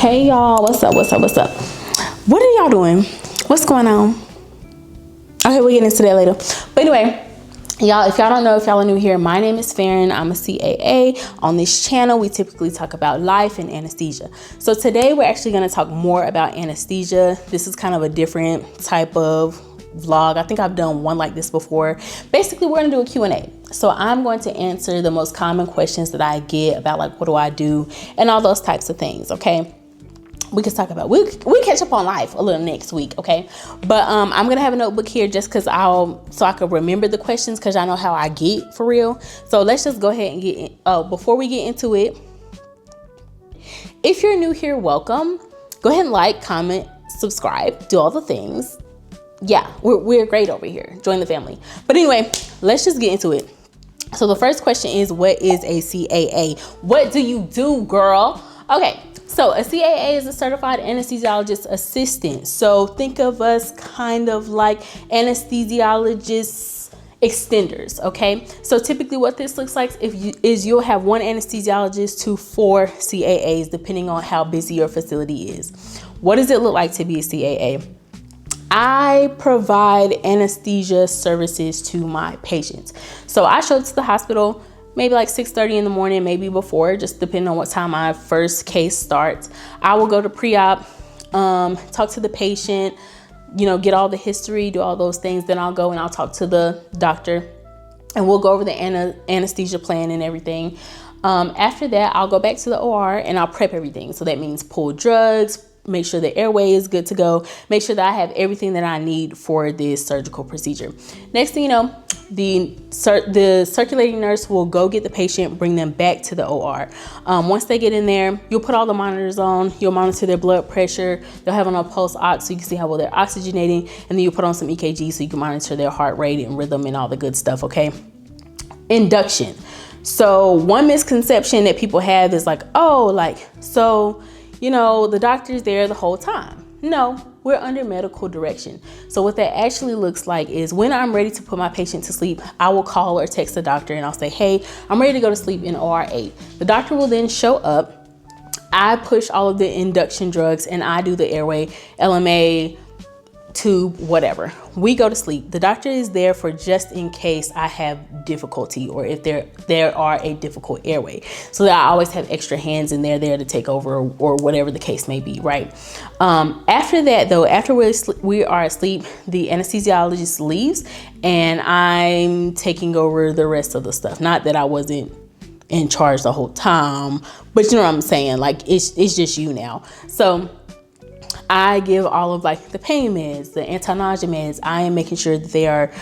Hey y'all, what's up? What are y'all doing? What's going on? Okay, we'll get into that later. But anyway, y'all, if y'all don't know, if y'all are new here, my name is Farron. I'm a CAA. On this channel, we typically talk about life and anesthesia. So today we're actually going to talk more about anesthesia. This is kind of a different type of vlog. I think I've done one like this before. Basically, we're going to do a Q&A. So I'm going to answer the most common questions that I get about, like, what do I do and all those types of things, okay? We can talk about, we catch up on life a little next week, okay? But I'm gonna have a notebook here just because so I can remember the questions, because I know how I get for real. So let's just go ahead and get in. Before we get into it, if you're new here, welcome. Go ahead and like, comment, subscribe, do all the things. Yeah, we're great over here. Join the family. But anyway, let's just get into it. So the first question is, what is a CAA? What do you do, girl? Okay. So a CAA is a Certified Anesthesiologist Assistant. So think of us kind of like anesthesiologists extenders, okay? So typically what this looks like is you'll have one anesthesiologist to 4 CAAs, depending on how busy your facility is. What does it look like to be a CAA? I provide anesthesia services to my patients. So I show up to the hospital maybe like 6:30 in the morning, maybe before, just depending on what time my first case starts. I will go to pre-op, talk to the patient, get all the history, do all those things. Then I'll go and I'll talk to the doctor and we'll go over the anesthesia plan and everything. After that, I'll go back to the OR and I'll prep everything. So that means pull drugs, make sure the airway is good to go, make sure that I have everything that I need for this surgical procedure. Next thing you know, the circulating nurse will go get the patient, bring them back to the OR. Once they get in there, you'll put all the monitors on, you'll monitor their blood pressure, they'll have on a pulse ox so you can see how well they're oxygenating, and then you put on some EKG so you can monitor their heart rate and rhythm and all the good stuff, okay? Induction. So one misconception that people have is like, the doctor's there the whole time. No, we're under medical direction. So what that actually looks like is when I'm ready to put my patient to sleep, I will call or text the doctor and I'll say, hey, I'm ready to go to sleep in OR 8. The doctor will then show up. I push all of the induction drugs and I do the airway, LMA, tube, whatever. We go to sleep. The doctor is there for just in case I have difficulty or if there are a difficult airway. So that I always have extra hands and they're there to take over or whatever the case may be, right? After that though, after we are asleep, the anesthesiologist leaves and I'm taking over the rest of the stuff. Not that I wasn't in charge the whole time, but you know what I'm saying? Like it's just you now. So I give all of like the pain meds, the anti-nausea meds. I am making sure that they are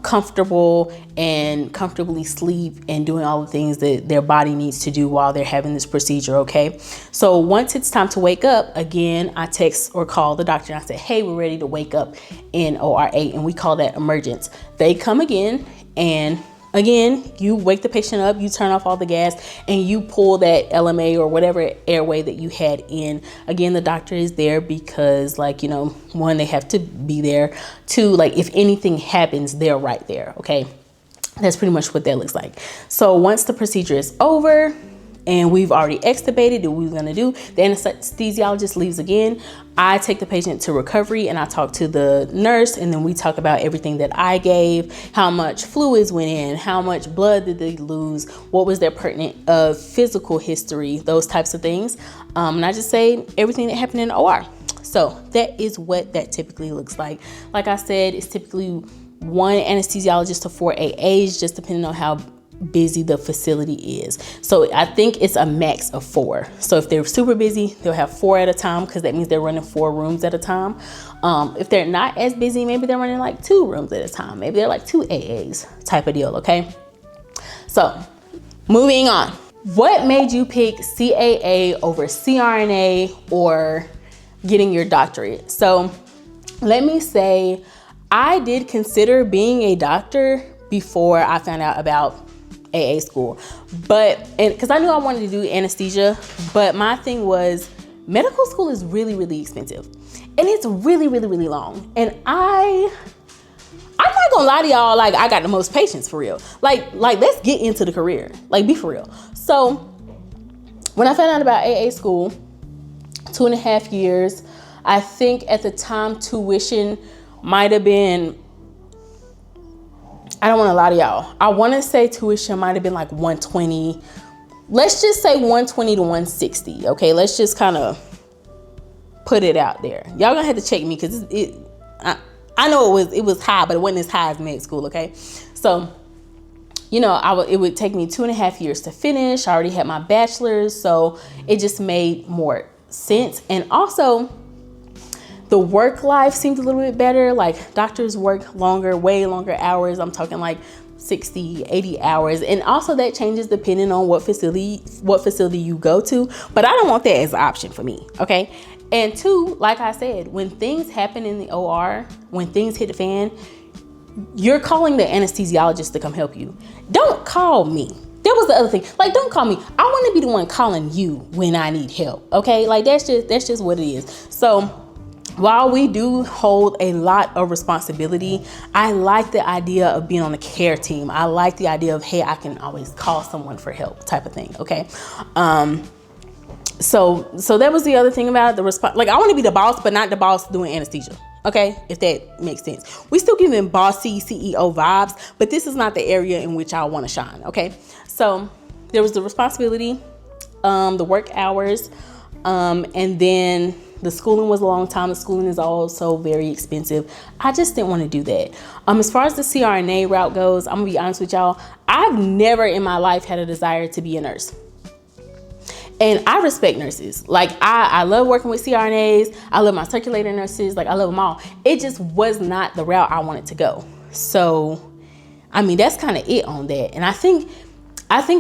comfortable and comfortably sleep and doing all the things that their body needs to do while they're having this procedure, okay? So once it's time to wake up, again, I text or call the doctor and I say, hey, we're ready to wake up in OR 8, and we call that emergence. They come again and again, you wake the patient up, you turn off all the gas, and you pull that LMA or whatever airway that you had in. Again, the doctor is there because, one, they have to be there. Two, if anything happens, they're right there, okay? That's pretty much what that looks like. So once the procedure is over and we've already extubated, what we're gonna do, the anesthesiologist leaves again. I take the patient to recovery and I talk to the nurse, and then we talk about everything that I gave, how much fluids went in, how much blood did they lose, what was their pertinent physical history, those types of things. And I just say everything that happened in the OR. So that is what that typically looks like. Like I said, it's typically one anesthesiologist to 4 AAs, just depending on how busy the facility is. So I think it's a max of 4. So if they're super busy, they'll have 4 at a time, because that means they're running 4 rooms at a time. If they're not as busy, maybe they're running like 2 rooms at a time. Maybe they're like 2 AAs type of deal, okay? So moving on. What made you pick CAA over CRNA or getting your doctorate? So let me say, I did consider being a doctor before I found out about CAA school, because I knew I wanted to do anesthesia, but my thing was medical school is really, really expensive and it's really, really, really long. And I'm not gonna lie to y'all, I got the most patience for real. Let's get into the career, be for real. So when I found out about CAA school, 2.5 years. I think at the time tuition might have been, I don't want to lie to y'all, I want to say tuition might have been like 120. Let's just say 120 to 160. Okay, let's just kind of put it out there. Y'all gonna have to check me because I know it was high, but it wasn't as high as med school. Okay, so it would take me 2.5 years to finish. I already had my bachelor's, so it just made more sense. And also, the work life seemed a little bit better. Like, doctors work longer, way longer hours. I'm talking like 60, 80 hours. And also that changes depending on what facility you go to. But I don't want that as an option for me, okay? And two, like I said, when things happen in the OR, when things hit the fan, you're calling the anesthesiologist to come help you. Don't call me. That was the other thing. Like, don't call me. I want to be the one calling you when I need help, okay? Like, that's just what it is. So while we do hold a lot of responsibility, I like the idea of being on a care team. I like the idea of, hey, I can always call someone for help type of thing, okay? So that was the other thing about the response. Like, I want to be the boss, but not the boss doing anesthesia, okay? If that makes sense. We still giving bossy CEO vibes, but this is not the area in which I want to shine, okay? So there was the responsibility, the work hours, and then the schooling was a long time. The schooling is also very expensive. I just didn't want to do that. As far as the CRNA route goes, I'm gonna be honest with y'all. I've never in my life had a desire to be a nurse. And I respect nurses. Like, I love working with CRNAs. I love my circulator nurses. Like, I love them all. It just was not the route I wanted to go. So, I mean, that's kind of it on that. And I think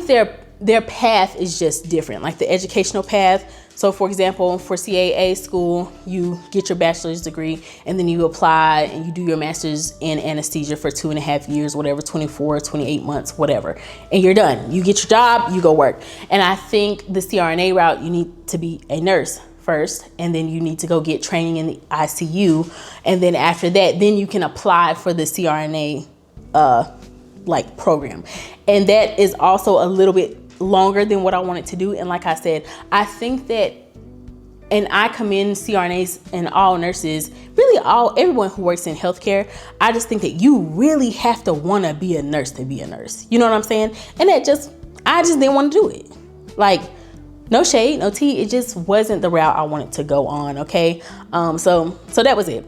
their path is just different. Like, the educational path. So, for example, for CAA School, you get your bachelor's degree and then you apply and you do your master's in anesthesia for 2.5 years, whatever, 24, 28 months, whatever. And you're done. You get your job, you go work. And I think the CRNA route, you need to be a nurse first, and then you need to go get training in the ICU. And then after that, then you can apply for the CRNA program. And that is also a little bit longer than what I wanted to do. And like I said, I think that, and I commend CRNAs and all nurses, really everyone who works in healthcare. I just think that you really have to want to be a nurse to be a nurse. You know what I'm saying? And I just didn't want to do it. Like, no shade, no tea. It just wasn't the route I wanted to go on. Okay. So that was it.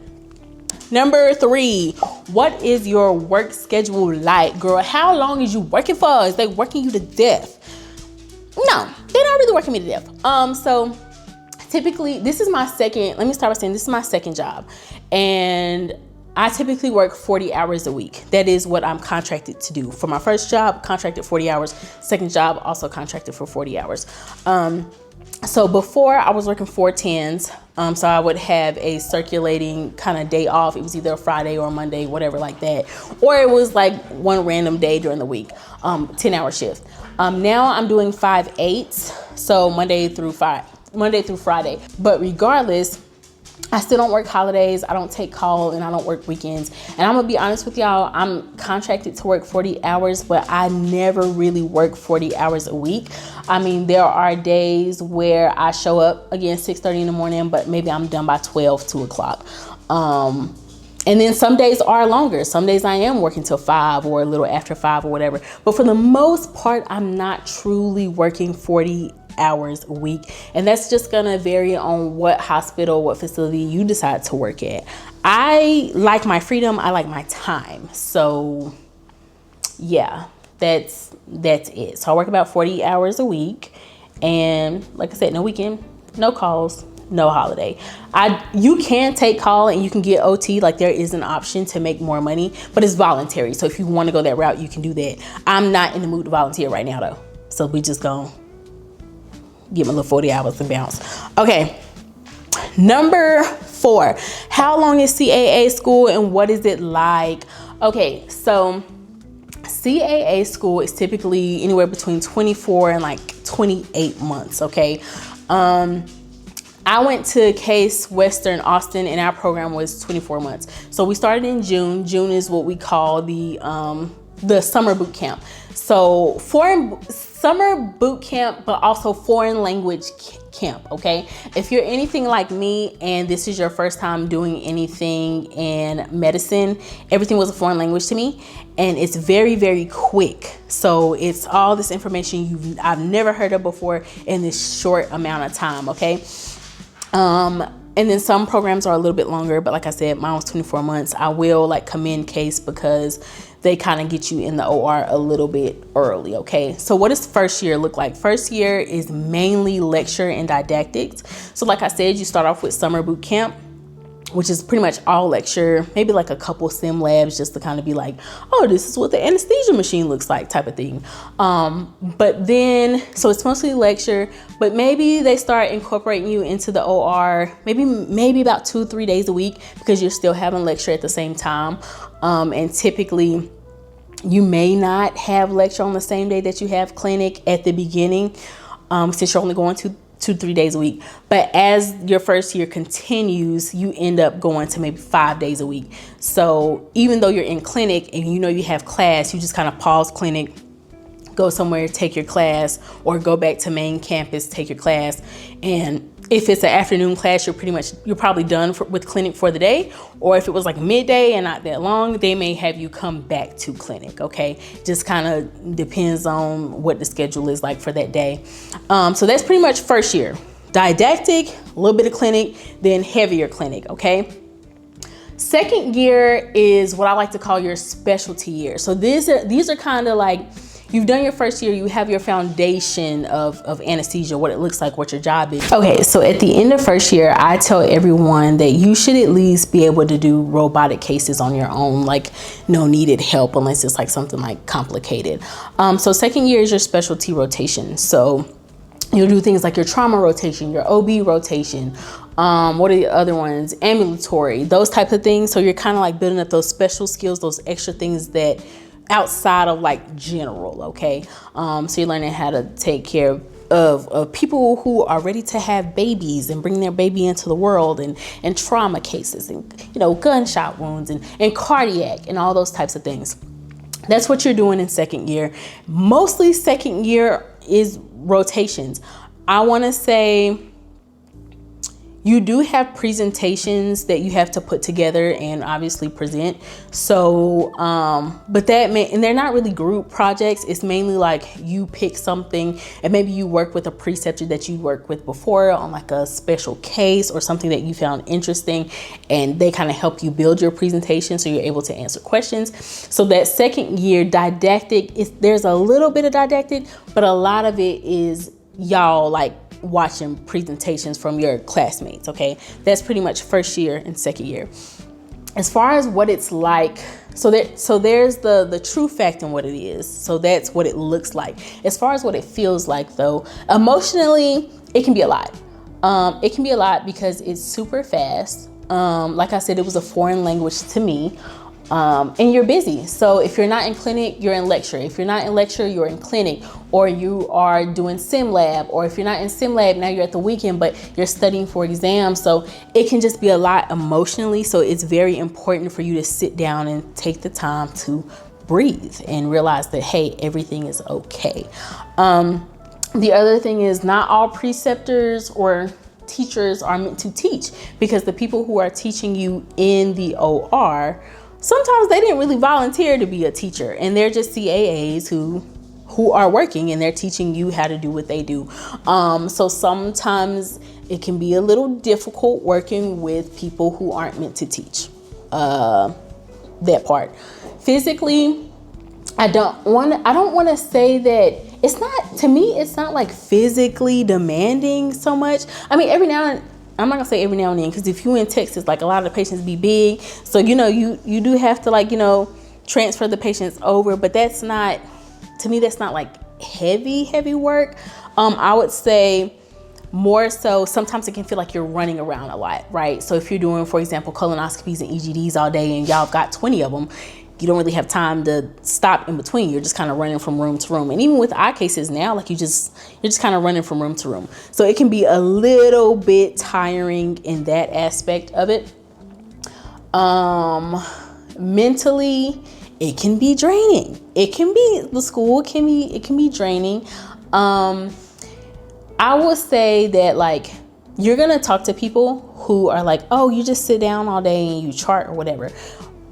Number 3, what is your work schedule like, girl? How long is you working for? Is they working you to death? No, they're not really working me to death. So typically, this is my second job. And I typically work 40 hours a week. That is what I'm contracted to do. For my first job, contracted 40 hours. Second job, also contracted for 40 hours. So before, I was working 410s. So I would have a circulating kind of day off. It was either a Friday or a Monday, whatever like that. Or it was like one random day during the week, 10-hour shift. Now I'm doing 5/8, so Monday through Friday. But regardless, I still don't work holidays. I don't take call, and I don't work weekends. And I'm gonna be honest with y'all, I'm contracted to work 40 hours, but I never really work 40 hours a week. I mean, there are days where I show up again 6:30 in the morning, but maybe I'm done by 12, 2 o'clock. And then some days are longer. Some days I am working till 5 or a little after 5 or whatever. But for the most part, I'm not truly working 40 hours a week. And that's just gonna vary on what hospital, what facility you decide to work at. I like my freedom. I like my time. So yeah, that's it. So I work about 40 hours a week. And like I said, no weekend, no calls, no holiday. You can take call and you can get OT. Like, there is an option to make more money, but it's voluntary. So if you want to go that route, you can do that. I'm not in the mood to volunteer right now though. So we just gonna give me a little 40 hours and bounce. Okay. Number 4, how long is CAA school and what is it like? Okay. So CAA school is typically anywhere between 24 and like 28 months. Okay. I went to Case Western Austin and our program was 24 months. So we started in June. June is what we call the summer boot camp. So summer boot camp, but also foreign language camp, okay? If you're anything like me and this is your first time doing anything in medicine, everything was a foreign language to me, and it's very, very quick. So it's all this information I've never heard of before in this short amount of time, okay? And then some programs are a little bit longer, but like I said, mine was 24 months. I will like commend CASE because they kind of get you in the OR a little bit early, okay? So what does first year look like? First year is mainly lecture and didactics. So like I said, you start off with summer boot camp, which is pretty much all lecture, maybe like a couple sim labs just to kind of be like, oh, this is what the anesthesia machine looks like type of thing. But then, so it's mostly lecture, but maybe they start incorporating you into the OR, maybe about 2-3 days a week because you're still having lecture at the same time. And typically you may not have lecture on the same day that you have clinic at the beginning, since you're only going to 2-3 days a week. But as your first year continues, you end up going to maybe 5 days a week. So even though you're in clinic and you know you have class, you just kind of pause clinic, go somewhere, take your class, or go back to main campus, take your class. And if it's an afternoon class, you're probably done with clinic for the day. Or if it was like midday and not that long, they may have you come back to clinic, okay? Just kind of depends on what the schedule is like for that day. So that's pretty much first year. Didactic, a little bit of clinic, then heavier clinic, okay? Second year is what I like to call your specialty year. So these are kind of like, you've done your first year, you have your foundation of anesthesia, what it looks like, what your job is. Okay, so at the end of first year, I tell everyone that you should at least be able to do robotic cases on your own, like no needed help unless it's like something like complicated. So second year is your specialty rotation. So you'll do things like your trauma rotation, your OB rotation, what are the other ones? Ambulatory, those types of things. So you're kind of like building up those special skills, those extra things that outside of like general, okay? So you're learning how to take care of people who are ready to have babies and bring their baby into the world, and trauma cases, and gunshot wounds, and cardiac, and all those types of things. That's what you're doing in second year. Mostly second year is rotations. I want to say you do have presentations that you have to put together and obviously present. So, but and they're not really group projects. It's mainly like you pick something and maybe you work with a preceptor that you worked with before on like a special case or something that you found interesting, and they kind of help you build your presentation so you're able to answer questions. So that second year didactic, there's a little bit of didactic, but a lot of it is y'all like watching presentations from your classmates, okay? That's pretty much first year and second year. As far as what it's like, so there's the true fact in what it is. So that's what it looks like. As far as what it feels like though, emotionally, it can be a lot. It can be a lot because it's super fast. Like I said, it was a foreign language to me. And you're busy. So if you're not in clinic, you're in lecture. If you're not in lecture, you're in clinic, or you are doing sim lab, or if you're not in sim lab, now you're at the weekend, but you're studying for exams. So it can just be a lot emotionally. So it's very important for you to sit down and take the time to breathe and realize that, hey, everything is okay. The other thing is not all preceptors or teachers are meant to teach, because the people who are teaching you in the OR, sometimes they didn't really volunteer to be a teacher, and they're just CAAs who are working and they're teaching you how to do what they do. So sometimes it can be a little difficult working with people who aren't meant to teach. That part. Physically, I don't want to say that it's not, to me, it's not like physically demanding so much. I mean, every now and I'm not gonna say every now and then, because if you in Texas, like a lot of the patients be big, so you do have to like transfer the patients over, but that's not, to me, that's not like heavy work. I would say more so sometimes it can feel like you're running around a lot, right? So if you're doing, for example, colonoscopies and EGDs all day and y'all got 20 of them, you don't really have time to stop in between. You're just kind of running from room to room. And even with eye cases now, like you're just kind of running from room to room. So it can be a little bit tiring in that aspect of it. Mentally, it can be draining. The school can be draining. I will say that like you're gonna talk to people who are like, oh, you just sit down all day and you chart or whatever.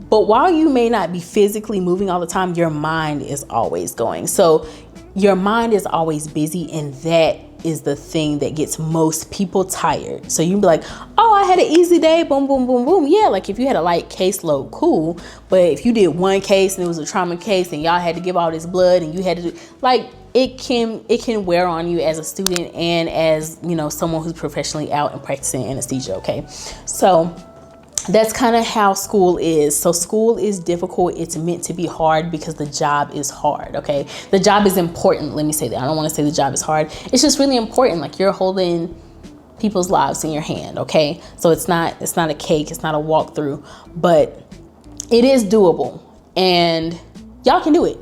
But while you may not be physically moving all the time, your mind is always going. So your mind is always busy, and that is the thing that gets most people tired. So you'd be like, oh, I had an easy day, boom, boom, boom, boom. Yeah, like if you had a light caseload, cool. But if you did one case and it was a trauma case and y'all had to give all this blood and you had to do, like, it can wear on you as a student and as, you know, someone who's professionally out and practicing anesthesia, okay? So that's kind of how school is. So school is difficult. It's meant to be hard because the job is hard, okay? The job is important. Let me say that. I don't want to say the job is hard. It's just really important. Like you're holding people's lives in your hand, okay? So it's not a cake. It's not a walkthrough, but it is doable and y'all can do it.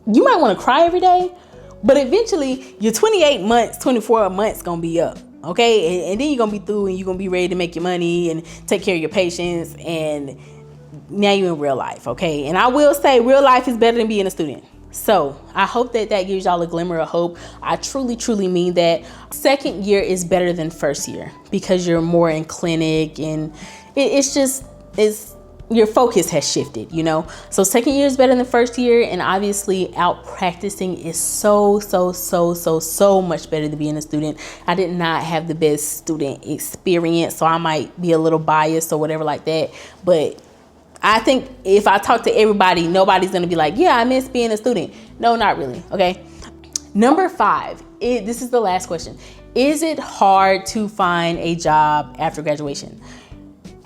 You might want to cry every day, but eventually your 28 months, 24 months gonna be up. Okay, and then you're gonna be through and you're gonna be ready to make your money and take care of your patients, and now you're in real life, okay? And I will say real life is better than being a student. So I hope that gives y'all a glimmer of hope. I truly, truly mean that. Second year is better than first year because you're more in clinic and it's your focus has shifted, you know? So second year is better than first year, and obviously out practicing is so much better than being a student. I did not have the best student experience, so I might be a little biased or whatever like that. But I think if I talk to everybody, nobody's gonna be like, yeah, I miss being a student. No, not really, okay? Number 5, this is the last question. Is it hard to find a job after graduation?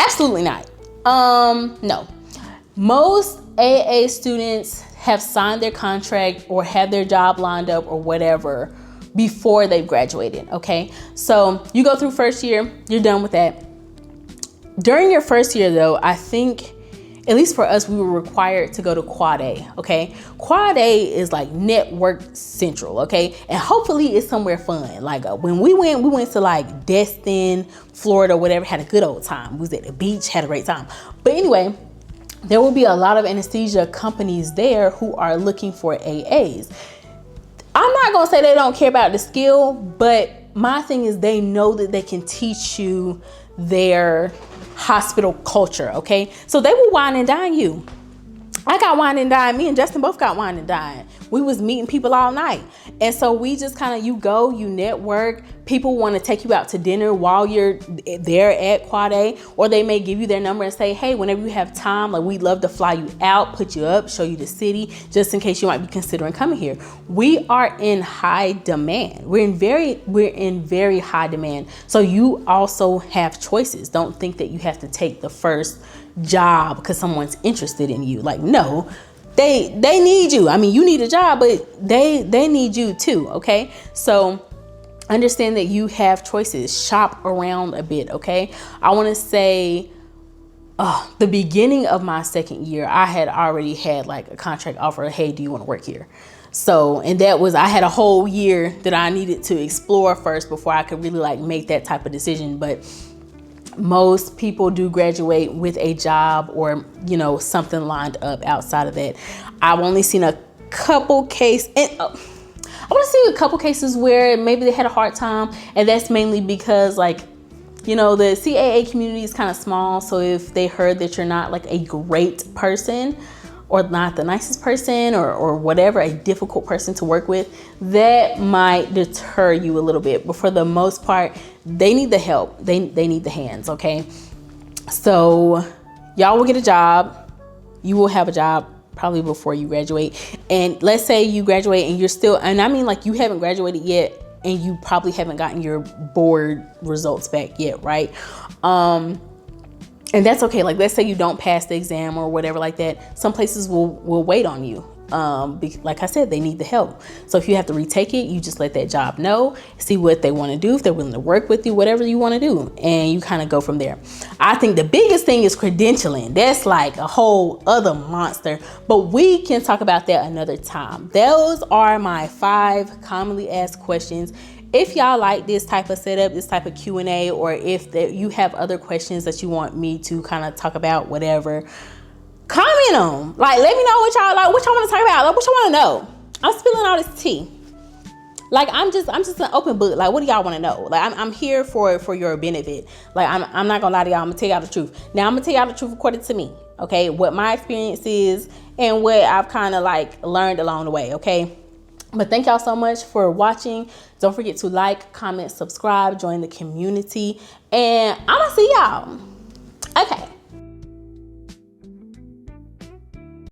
Absolutely not. No. Most AA students have signed their contract or have their job lined up or whatever before they've graduated, okay? So you go through first year, you're done with that. During your first year though, I think, at least for us, we were required to go to Quad A, okay? Quad A is like network central, okay? And hopefully it's somewhere fun. Like when we went to like Destin, Florida, whatever, had a good old time. We was at the beach, had a great time. But anyway, there will be a lot of anesthesia companies there who are looking for AAs. I'm not gonna say they don't care about the skill, but my thing is they know that they can teach you their hospital culture, okay? So they will wine and dine you. I got wine and dine. Me and Justin both got wine and dine. We was meeting people all night. And so we just kind of, you go, you network. People want to take you out to dinner while you're there at Quad A, or they may give you their number and say, hey, whenever you have time, like we'd love to fly you out, put you up, show you the city, just in case you might be considering coming here. We are in high demand. We're in very high demand. So you also have choices. Don't think that you have to take the first job because someone's interested in you. Like, no, they need you. I mean, you need a job, but they need you too, okay? So understand that you have choices. Shop around a bit, okay? I want to say the beginning of my second year, I had already had like a contract offer. Hey, do you want to work here? So, and that was, I had a whole year that I needed to explore first before I could really like make that type of decision. But most people do graduate with a job or, you know, something lined up outside of that. I've only seen a couple cases, and I want to see a couple cases where maybe they had a hard time, and that's mainly because, like, you know, the CAA community is kind of small. So if they heard that you're not like a great person or not the nicest person or whatever, a difficult person to work with, that might deter you a little bit. But for the most part, they need the help. They need the hands, okay? So y'all will get a job. You will have a job probably before you graduate. And let's say you graduate and you're still, and I mean like you haven't graduated yet and you probably haven't gotten your board results back yet, right? And that's okay. Like, let's say you don't pass the exam or whatever like that. Some places will wait on you. Like I said, they need the help. So if you have to retake it, you just let that job know, see what they want to do, if they're willing to work with you, whatever you want to do. And you kind of go from there. I think the biggest thing is credentialing. That's like a whole other monster, but we can talk about that another time. Those are my 5 commonly asked questions. If y'all like this type of setup, this type of Q&A, or if you have other questions that you want me to kind of talk about, whatever, comment on. Like, let me know what y'all like, what y'all want to talk about, like, what y'all want to know. I'm spilling all this tea. Like, I'm just an open book. Like, what do y'all want to know? Like, I'm here for your benefit. Like, I'm not gonna lie to y'all. I'm gonna tell y'all the truth. Now, I'm gonna tell y'all the truth according to me. Okay, what my experience is and what I've kind of like learned along the way. Okay, but thank y'all so much for watching. Don't forget to like, comment, subscribe, join the community, and I'm gonna see y'all. Okay.